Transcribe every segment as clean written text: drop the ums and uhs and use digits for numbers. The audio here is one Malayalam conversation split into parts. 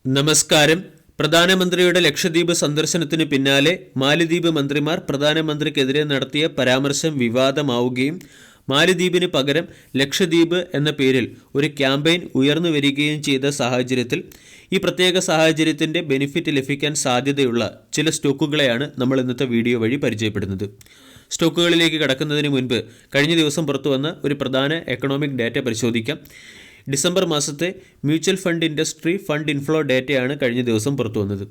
നമസ്കാരം. പ്രധാനമന്ത്രിയുടെ ലക്ഷദ്വീപ് സന്ദർശനത്തിന് പിന്നാലെ മാലിദ്വീപ് മന്ത്രിമാർ പ്രധാനമന്ത്രിക്കെതിരെ നടത്തിയ പരാമർശം വിവാദമാവുകയും മാലിദ്വീപിന് പകരം ലക്ഷദ്വീപ് എന്ന പേരിൽ ഒരു ക്യാമ്പയിൻ ഉയർന്നു വരികയും ചെയ്ത സാഹചര്യത്തിൽ ഈ പ്രത്യേക സാഹചര്യത്തിൻ്റെ ബെനിഫിറ്റ് ലഭിക്കാൻ സാധ്യതയുള്ള ചില സ്റ്റോക്കുകളെയാണ് നമ്മൾ ഇന്നത്തെ വീഡിയോ വഴി പരിചയപ്പെടുന്നത്. സ്റ്റോക്കുകളിലേക്ക് കടക്കുന്നതിന് മുൻപ് കഴിഞ്ഞ ദിവസം പുറത്തു വന്ന ഒരു പ്രധാന എക്കണോമിക് ഡാറ്റ പരിശോധിക്കാം. ഡിസംബർ മാസത്തെ mutual fund industry fund inflow ഡേറ്റയാണ് കഴിഞ്ഞ ദിവസം പുറത്തു വന്നത്.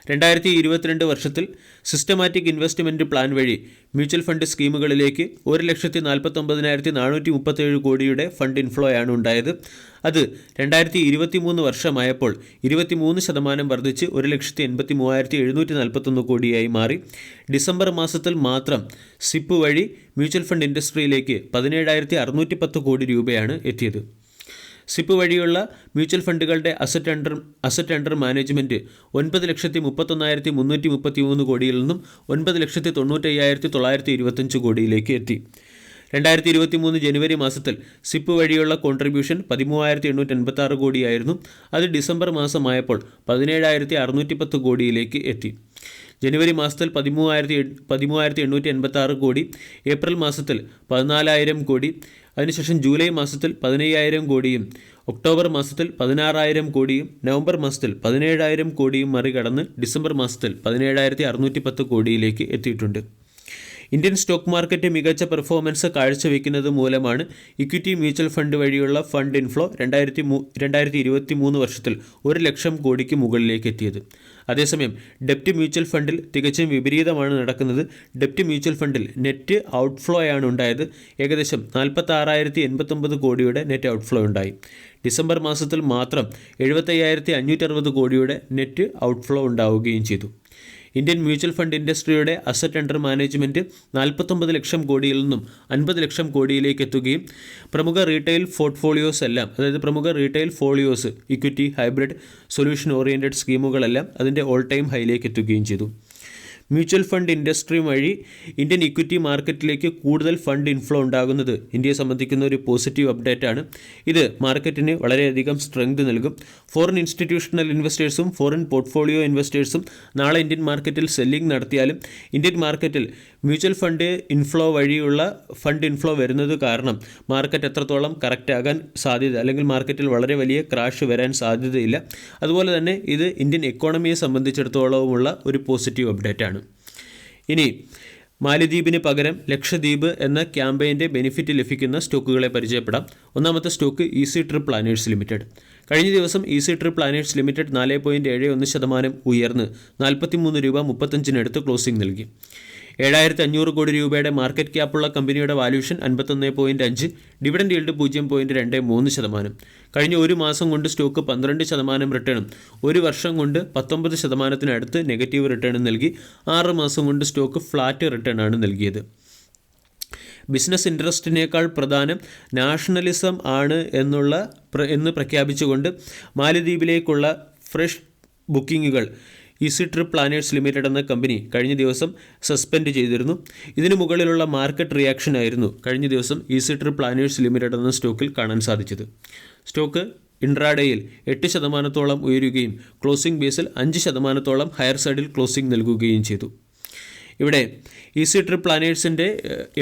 2022 വർഷത്തിൽ സിസ്റ്റമാറ്റിക് ഇൻവെസ്റ്റ്മെൻറ്റ് പ്ലാൻ വഴി മ്യൂച്വൽ ഫണ്ട് സ്കീമുകളിലേക്ക് 1,49,437 കോടിയുടെ ഫണ്ട് ഇൻഫ്ലോയാണ് ഉണ്ടായത്. അത് 2023 വർഷമായപ്പോൾ 23% വർദ്ധിച്ച് 1,83,741 കോടിയായി മാറി. ഡിസംബർ മാസത്തിൽ മാത്രം സിപ്പ് വഴി മ്യൂച്വൽ ഫണ്ട് ഇൻഡസ്ട്രിയിലേക്ക് 17,610 കോടി രൂപയാണ് എത്തിയത്. സിപ്പ് വഴിയുള്ള മ്യൂച്വൽ ഫണ്ടുകളുടെ അസറ്റ് അണ്ടർ മാനേജ്മെൻറ്റ് 9,31,333 കോടിയിൽ നിന്നും 9,95,925 കോടിയിലേക്ക് എത്തി. 2023 ജനുവരി മാസത്തിൽ സിപ്പ് വഴിയുള്ള കോൺട്രിബ്യൂഷൻ 13,886 കോടിയായിരുന്നു. അത് ഡിസംബർ മാസമായപ്പോൾ 17,610 കോടിയിലേക്ക് എത്തി. ജനുവരി മാസത്തിൽ 13,886 കോടി, ഏപ്രിൽ മാസത്തിൽ 14,000 കോടി, അതിനുശേഷം ജൂലൈ മാസത്തിൽ 15,000 കോടിയും, ഒക്ടോബർ മാസത്തിൽ 16,000 കോടിയും, നവംബർ മാസത്തിൽ 17,000 കോടിയും മറികടന്ന് ഡിസംബർ മാസത്തിൽ 17,610 കോടിയിലേക്ക് എത്തിയിട്ടുണ്ട്. ഇന്ത്യൻ സ്റ്റോക്ക് മാർക്കറ്റ് മികച്ച പെർഫോമൻസ് കാഴ്ചവെക്കുന്നത് മൂലമാണ് ഇക്വിറ്റി മ്യൂച്വൽ ഫണ്ട് വഴിയുള്ള ഫണ്ട് ഇൻഫ്ലോ 2023 വർഷത്തിൽ 1 ലക്ഷം കോടിക്ക് മുകളിലേക്ക് എത്തിയത്. അതേസമയം ഡെപ്റ്റ് മ്യൂച്വൽ ഫണ്ടിൽ തികച്ചും വിപരീതമാണ് നടക്കുന്നത്. ഡെപ്റ്റ് മ്യൂച്വൽ ഫണ്ടിൽ നെറ്റ് ഔട്ട്ഫ്ലോ ആണ് ഉണ്ടായത്. ഏകദേശം 46,089 കോടിയുടെ നെറ്റ് ഔട്ട്ഫ്ലോ ഉണ്ടായി. ഡിസംബർ മാസത്തിൽ മാത്രം 75,560 കോടിയുടെ നെറ്റ് ഔട്ട്ഫ്ലോ ഉണ്ടാവുകയും ചെയ്തു. ഇന്ത്യൻ മ്യൂച്വൽ ഫണ്ട് ഇൻഡസ്ട്രിയുടെ അസറ്റ് അണ്ടർ മാനേജ്മെൻറ്റ് 49 ലക്ഷം കോടിയിൽ നിന്നും 50 ലക്ഷം കോടിയിലേക്ക് എത്തുകയും പ്രമുഖ റീറ്റെയിൽ പോർട്ട്ഫോളിയോസ് എല്ലാം, അതായത് പ്രമുഖ retail folios, equity, hybrid, solution oriented സ്കീമുകളെല്ലാം അതിൻ്റെ ഓൾ ടൈം ഹൈയിലേക്ക് എത്തുകയും ചെയ്തു. മ്യൂച്വൽ ഫണ്ട് ഇൻഡസ്ട്രി വഴി ഇന്ത്യൻ ഇക്വിറ്റി മാർക്കറ്റിലേക്ക് കൂടുതൽ ഫണ്ട് ഇൻഫ്ലോ ഉണ്ടാകുന്നത് ഇന്ത്യയെ സംബന്ധിക്കുന്ന ഒരു പോസിറ്റീവ് അപ്ഡേറ്റ് ആണ്. ഇത് മാർക്കറ്റിന് വളരെയധികം സ്ട്രെങ്ത് നൽകും. ഫോറിൻ ഇൻസ്റ്റിറ്റ്യൂഷണൽ ഇൻവെസ്റ്റേഴ്സും ഫോറിൻ പോർട്ട്ഫോളിയോ ഇൻവെസ്റ്റേഴ്സും നാളെ ഇന്ത്യൻ മാർക്കറ്റിൽ സെല്ലിംഗ് നടത്തിയാലും ഇന്ത്യൻ മാർക്കറ്റിൽ മ്യൂച്വൽ ഫണ്ട് ഇൻഫ്ലോ വഴിയുള്ള ഫണ്ട് ഇൻഫ്ലോ വരുന്നത് കാരണം മാർക്കറ്റ് എത്രത്തോളം കറക്റ്റ് ആകാൻ സാധ്യത, അല്ലെങ്കിൽ മാർക്കറ്റിൽ വളരെ വലിയ ക്രാഷ് വരാൻ സാധ്യതയില്ല. അതുപോലെ തന്നെ ഇത് ഇന്ത്യൻ എക്കോണമിയെ സംബന്ധിച്ചിടത്തോളമുള്ള ഒരു പോസിറ്റീവ് അപ്ഡേറ്റ് ആണ്. ഇനി മാലിദ്വീപിന് പകരം ലക്ഷദ്വീപ് എന്ന ക്യാമ്പയിൻ്റെ ബെനിഫിറ്റ് ലഭിക്കുന്ന സ്റ്റോക്കുകളെ പരിചയപ്പെടാം. ഒന്നാമത്തെ stock easy Trip Planners limited. കഴിഞ്ഞ ദിവസം ഈസി ട്രിപ്പ് പ്ലാനേഴ്സ് ലിമിറ്റഡ് 4.71% ഉയർന്ന് 43 രൂപ 35 ക്ലോസിംഗ് നൽകി. 7,500 കോടി രൂപയുടെ മാർക്കറ്റ് ക്യാപ്പുള്ള കമ്പനിയുടെ വാല്യൂഷൻ 51.5, ഡിവിഡൻഡ് ഈൽഡ് 0.23%. കഴിഞ്ഞ ഒരു മാസം കൊണ്ട് സ്റ്റോക്ക് 12% റിട്ടേണും ഒരു വർഷം കൊണ്ട് 19%-അടുത്ത് നെഗറ്റീവ് റിട്ടേണും നൽകി. 6 മാസം കൊണ്ട് സ്റ്റോക്ക് ഫ്ലാറ്റ് റിട്ടേണാണ് നൽകിയത്. ബിസിനസ് ഇൻട്രസ്റ്റിനേക്കാൾ പ്രധാനം നാഷണലിസം ആണ് എന്ന് പ്രഖ്യാപിച്ചുകൊണ്ട് മാലിദ്വീപിലേക്കുള്ള ഫ്രഷ് ബുക്കിങ്ങുകൾ ഈസി ട്രിപ്പ് പ്ലാനേഴ്സ് ലിമിറ്റഡ് എന്ന കമ്പനി കഴിഞ്ഞ ദിവസം സസ്പെൻഡ് ചെയ്തിരുന്നു. ഇതിനു മുകളിലുള്ള മാർക്കറ്റ് റിയാക്ഷൻ ആയിരുന്നു കഴിഞ്ഞ ദിവസം ഈസി ട്രിപ്പ് പ്ലാനേഴ്സ് ലിമിറ്റഡ് എന്ന സ്റ്റോക്കിൽ കാണാൻ സാധിച്ചത്. സ്റ്റോക്ക് ഇൻട്രാഡേയിൽ 8% ഉയരുകയും ക്ലോസിംഗ് ബേസിൽ 5% ഹയർ സൈഡിൽ ക്ലോസിംഗ് നൽകുകയും ചെയ്തു. ഇവിടെ ഈസി ട്രിപ്പ് പ്ലാനേഴ്സിൻ്റെ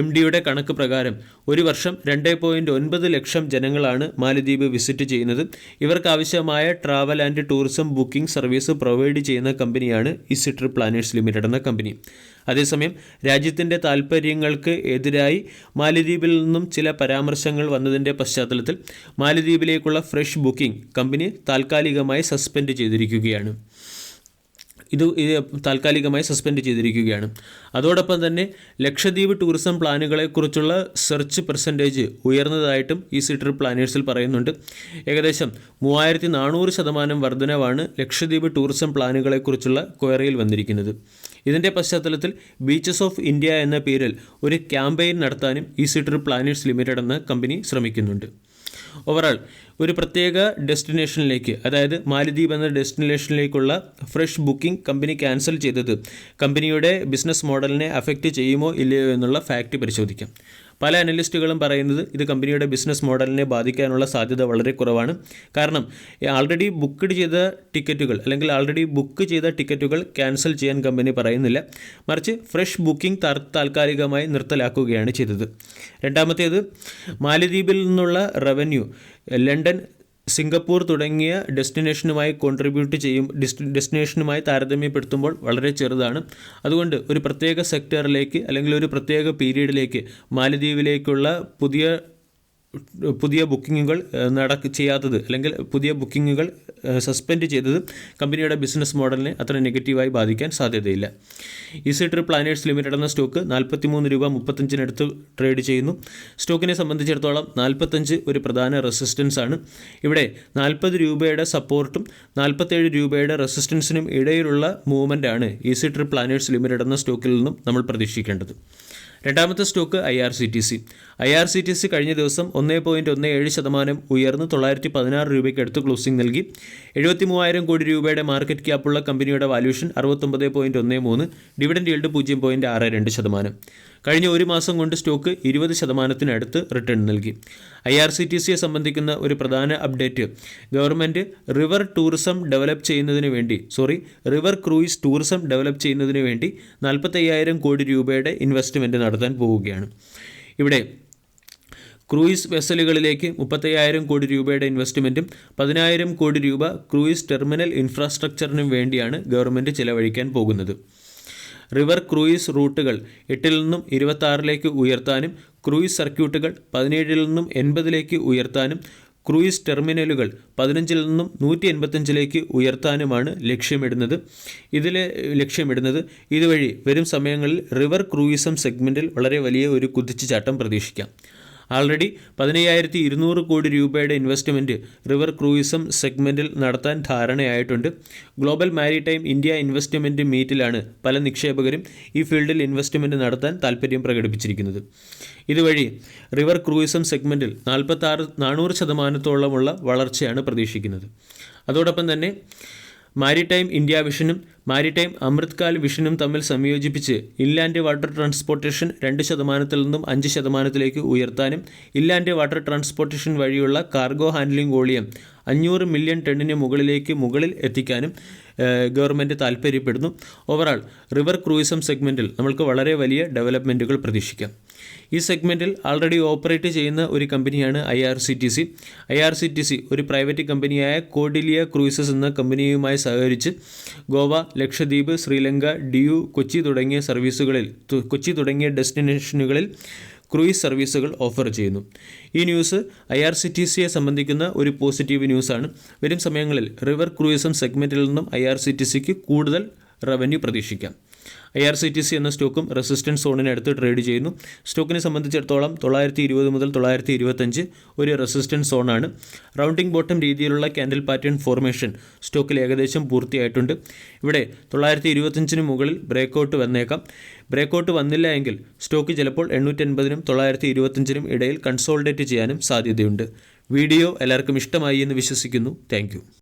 MDയുടെ കണക്ക് പ്രകാരം ഒരു വർഷം 2.9 ലക്ഷം ജനങ്ങളാണ് മാലിദ്വീപ് വിസിറ്റ് ചെയ്യുന്നത്. ഇവർക്ക് ആവശ്യമായ travel and tourism booking service provide ചെയ്യുന്ന കമ്പനിയാണ് ഈസി ട്രിപ്പ് പ്ലാനേഴ്സ് ലിമിറ്റഡ് എന്ന കമ്പനി. അതേസമയം രാജ്യത്തിൻ്റെ താൽപ്പര്യങ്ങൾക്ക് എതിരായി മാലിദ്വീപിൽ നിന്നും ചില പരാമർശങ്ങൾ വന്നതിൻ്റെ പശ്ചാത്തലത്തിൽ മാലിദ്വീപിലേക്കുള്ള ഫ്രഷ് ബുക്കിംഗ് കമ്പനി താൽക്കാലികമായി സസ്പെൻഡ് ചെയ്തിരിക്കുകയാണ്. താൽക്കാലികമായി സസ്പെൻഡ് ചെയ്തിരിക്കുകയാണ്. അതോടൊപ്പം തന്നെ ലക്ഷദ്വീപ് ടൂറിസം പ്ലാനുകളെക്കുറിച്ചുള്ള സെർച്ച് പെർസെൻറ്റേജ് ഉയർന്നതായിട്ടും ഈസി ട്രിപ്പ് പ്ലാനേഴ്സിൽ പറയുന്നുണ്ട്. ഏകദേശം 3,400% വർധനവാണ് ലക്ഷദ്വീപ് ടൂറിസം പ്ലാനുകളെക്കുറിച്ചുള്ള ക്വയറിയിൽ വന്നിരിക്കുന്നത്. ഇതിൻ്റെ പശ്ചാത്തലത്തിൽ ബീച്ചസ് ഓഫ് ഇന്ത്യ എന്ന പേരിൽ ഒരു ക്യാമ്പയിൻ നടത്താനും ഈസി ട്രിപ്പ് പ്ലാനേഴ്സ് ലിമിറ്റഡ് എന്ന കമ്പനി ശ്രമിക്കുന്നുണ്ട്. ഓവറാൾ ഒരു പ്രത്യേക ഡെസ്റ്റിനേഷനിലേക്ക്, അതായത് മാലിദ്വീപ് എന്ന ഡെസ്റ്റിനേഷനിലേക്കുള്ള ഫ്രഷ് ബുക്കിംഗ് കമ്പനി ക്യാൻസൽ ചെയ്തത് കമ്പനിയുടെ ബിസിനസ് മോഡലിനെ അഫക്റ്റ് ചെയ്യുമോ ഇല്ലയോ എന്നുള്ള ഫാക്റ്റ് പരിശോധിക്കാം. പല അനലിസ്റ്റുകളും പറയുന്നത് ഇത് കമ്പനിയുടെ ബിസിനസ് മോഡലിനെ ബാധിക്കാനുള്ള സാധ്യത വളരെ കുറവാണ്. കാരണം ആൾറെഡി ബുക്ക് ചെയ്ത ടിക്കറ്റുകൾ ക്യാൻസൽ ചെയ്യാൻ കമ്പനി പറയുന്നില്ല. മറിച്ച് ഫ്രഷ് ബുക്കിംഗ് താൽക്കാലികമായി നിർത്തലാക്കുകയാണ് ചെയ്തത്. രണ്ടാമത്തേത്, മാലദ്വീപിൽ നിന്നുള്ള റവന്യൂ ലണ്ടൻ, സിംഗപ്പൂർ തുടങ്ങിയ ഡെസ്റ്റിനേഷനുമായി താരതമ്യപ്പെടുത്തുമ്പോൾ വളരെ ചെറുതാണ്. അതുകൊണ്ട് ഒരു പ്രത്യേക സെക്ടറിലേക്ക് അല്ലെങ്കിൽ ഒരു പ്രത്യേക പീരീഡിലേക്ക് മാലദ്വീപിലേക്കുള്ള പുതിയ ബുക്കിങ്ങുകൾ ചെയ്യാത്തത് അല്ലെങ്കിൽ പുതിയ ബുക്കിങ്ങുകൾ സസ്പെൻഡ് ചെയ്തത് കമ്പനിയുടെ ബിസിനസ് മോഡലിനെ അത്ര നെഗറ്റീവായി ബാധിക്കാൻ സാധ്യതയില്ല. ഈസി ട്രിപ്പ് പ്ലാനേഴ്സ് ലിമിറ്റഡ് എന്ന സ്റ്റോക്ക് 43 രൂപ 35 ട്രേഡ് ചെയ്യുന്നു. സ്റ്റോക്കിനെ സംബന്ധിച്ചിടത്തോളം 45 ഒരു പ്രധാന റെസിസ്റ്റൻസ് ആണ്. ഇവിടെ 40 രൂപയുടെ സപ്പോർട്ടും 47 രൂപയുടെ റെസിസ്റ്റൻസിനും ഇടയിലുള്ള മൂവ്മെൻ്റ് ആണ് ഈസി ട്രിപ്പ് പ്ലാനേഴ്സ് ലിമിറ്റഡ് എന്ന സ്റ്റോക്കിൽ നിന്നും നമ്മൾ പ്രതീക്ഷിക്കേണ്ടത്. രണ്ടാമത്തെ സ്റ്റോക്ക് IRCTC കഴിഞ്ഞ ദിവസം 1.17% ഉയർന്ന് 916 രൂപയ്ക്ക് അടുത്ത് ക്ലോസിംഗ് നൽകി. 73,000 കോടി രൂപയുടെ മാർക്കറ്റ് ക്യാപ്പുള്ള കമ്പനിയുടെ വാല്യൂഷൻ 69.13, ഡിവിഡൻഡ് yield 0.62%. കഴിഞ്ഞ ഒരു മാസം കൊണ്ട് സ്റ്റോക്ക് 20% റിട്ടേൺ നൽകി. IRCTCയെ സംബന്ധിക്കുന്ന ഒരു പ്രധാന update, government river cruise tourism develop ചെയ്യുന്നതിന് വേണ്ടി 45,000 കോടി രൂപയുടെ ഇൻവെസ്റ്റ്മെൻറ്റ് നടത്താൻ പോവുകയാണ്. ഇവിടെ ക്രൂയിസ് വെസലുകളിലേക്ക് 35,000 കോടി രൂപയുടെ ഇൻവെസ്റ്റ്മെൻറ്റും 10,000 കോടി രൂപ ക്രൂയിസ് ടെർമിനൽ ഇൻഫ്രാസ്ട്രക്ചറിനും വേണ്ടിയാണ് ഗവൺമെൻറ് ചെലവഴിക്കാൻ പോകുന്നത്. റിവർ ക്രൂയിസ് റൂട്ടുകൾ 8 നിന്നും 26 ഉയർത്താനും ക്രൂയിസ് സർക്യൂട്ടുകൾ 17 നിന്നും 80 ഉയർത്താനും ക്രൂയിസ് ടെർമിനലുകൾ 15 നിന്നും 185 ഉയർത്താനുമാണ് ലക്ഷ്യമിടുന്നത്. ഇതുവഴി വരും സമയങ്ങളിൽ റിവർ ക്രൂയിസം സെഗ്മെൻറ്റിൽ വളരെ വലിയ ഒരു കുതിച്ചുചാട്ടം പ്രതീക്ഷിക്കാം. ആൾറെഡി 15,200 കോടി രൂപയുടെ ഇൻവെസ്റ്റ്മെൻറ്റ് റിവർ ക്രൂയിസം സെഗ്മെൻറ്റിൽ നടത്താൻ ധാരണയായിട്ടുണ്ട്. ഗ്ലോബൽ മാരിടൈം ഇന്ത്യ ഇൻവെസ്റ്റ്മെൻറ്റ് മീറ്റിലാണ് പല നിക്ഷേപകരും ഈ ഫീൽഡിൽ ഇൻവെസ്റ്റ്മെൻറ്റ് നടത്താൻ താൽപ്പര്യം പ്രകടിപ്പിച്ചിരിക്കുന്നത്. ഇതുവഴി റിവർ ക്രൂയിസം സെഗ്മെൻറ്റിൽ 400% വളർച്ചയാണ് പ്രതീക്ഷിക്കുന്നത്. അതോടൊപ്പം തന്നെ മാരിടൈം ഇന്ത്യ വിഷനും മാരിടൈം അമൃത്കാൽ വിഷനും തമ്മിൽ സംയോജിപ്പിച്ച് ഇൻലാൻഡ് വാട്ടർ ട്രാൻസ്പോർട്ടേഷൻ 2% നിന്നും 5% ഉയർത്താനും ഇൻലാൻഡ് വാട്ടർ ട്രാൻസ്പോർട്ടേഷൻ വഴിയുള്ള കാർഗോ ഹാൻഡ്ലിംഗ് വോളിയം 500 മില്യൺ ടണ്ണിന് മുകളിൽ എത്തിക്കാനും ഗവൺമെൻറ് താൽപ്പര്യപ്പെടുന്നു. ഓവറാൾ റിവർ ക്രൂയിസം സെഗ്മെൻറ്റിൽ നമ്മൾക്ക് വളരെ വലിയ ഡെവലപ്മെൻറ്റുകൾ പ്രതീക്ഷിക്കാം. ഈ സെഗ്മെൻറ്റിൽ ആൾറെഡി ഓപ്പറേറ്റ് ചെയ്യുന്ന ഒരു കമ്പനിയാണ് IRCTC ഒരു പ്രൈവറ്റ് കമ്പനിയായ കോഡിലിയ ക്രൂയിസസ് എന്ന കമ്പനിയുമായി സഹകരിച്ച് ഗോവ, ലക്ഷദ്വീപ്, ശ്രീലങ്ക, DU, കൊച്ചി തുടങ്ങിയ ഡെസ്റ്റിനേഷനുകളിൽ ക്രൂയിസ് സർവീസുകൾ ഓഫർ ചെയ്യുന്നു. ഈ ന്യൂസ് IRCTCയെ സംബന്ധിക്കുന്ന ഒരു പോസിറ്റീവ് ന്യൂസാണ്. വരും സമയങ്ങളിൽ റിവർ ക്രൂയിസം സെഗ്മെൻറ്റിൽ നിന്നും IRCTCക്ക് കൂടുതൽ റവന്യൂ പ്രതീക്ഷിക്കാം. IRCTC എന്ന സ്റ്റോക്കും റെസിസ്റ്റൻസ് സോണിനടുത്ത് ട്രേഡ് ചെയ്യുന്നു. സ്റ്റോക്കിനെ സംബന്ധിച്ചിടത്തോളം 920 മുതൽ 925 ഒരു റെസിസ്റ്റൻസ് സോണാണ്. റൗണ്ടിംഗ് ബോട്ടം രീതിയിലുള്ള ക്യാൻഡിൽ പാറ്റേൺ ഫോർമേഷൻ സ്റ്റോക്കിൽ ഏകദേശം പൂർത്തിയായിട്ടുണ്ട്. ഇവിടെ 925 മുകളിൽ ബ്രേക്കൗട്ട് വന്നേക്കാം. ബ്രേക്കൗട്ട് വന്നില്ല എങ്കിൽ സ്റ്റോക്ക് ചിലപ്പോൾ 880 925 ഇടയിൽ കൺസോൾഡേറ്റ് ചെയ്യാനും സാധ്യതയുണ്ട്. വീഡിയോ എല്ലാവർക്കും ഇഷ്ടമായി എന്ന് വിശ്വസിക്കുന്നു. താങ്ക്